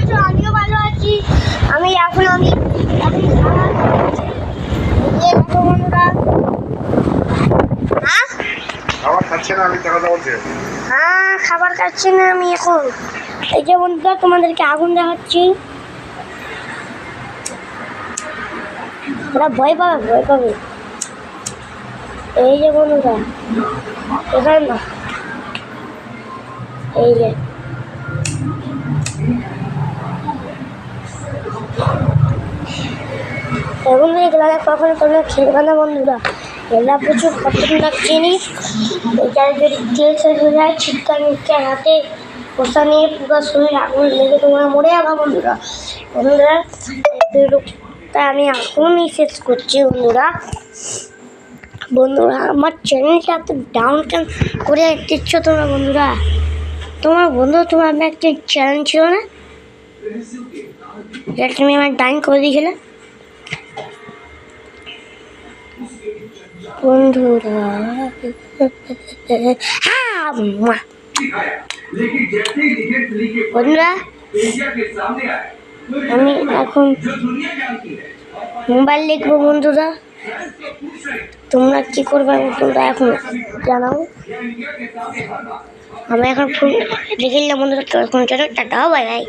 আছো? আমিও ভালো আছি। আমি বন্ধুরা খাবার খাচ্ছে না, আমি কেন বলছি? হ্যাঁ, খাবার খাচ্ছি না আমি এখন। এই যে বন্ধুরা তোমাদেরকে আগুন দেখাচ্ছি। ওরা ভয় পাবে। এই যে বন্ধুরা এখানে না, এই যে বন্ধুরা এগুলো কখনো তোমরা খেলবে না বন্ধুরা। এগুলা প্রচুর খতরনাক জিনিস। এটা যদি তেল শেষ হয়ে যায়, ছিটকা মিটকা হাতে কষা নিয়ে পুরো শরীর আগুন লেগে তোমরা মরে যাবা বন্ধুরা। তাই আমি এখনই শেষ করছি বন্ধুরা। আমার চ্যানেলটা এত ডাউন কেন করে দিচ্ছ তোমরা বন্ধুরা? তোমার একটা চ্যানেল ছিল না, যেটা তুমি আমার ডাউন করে দিয়েছিলে বন্ধুরা। বন্ধুরা আমি এখন মোবাইল লিখবো বন্ধুরা। তোমরা কি করবে তোমরা এখন জানাও। আমি এখন ফোন লিখে নিলাম বন্ধুরা। Tata, bye bye.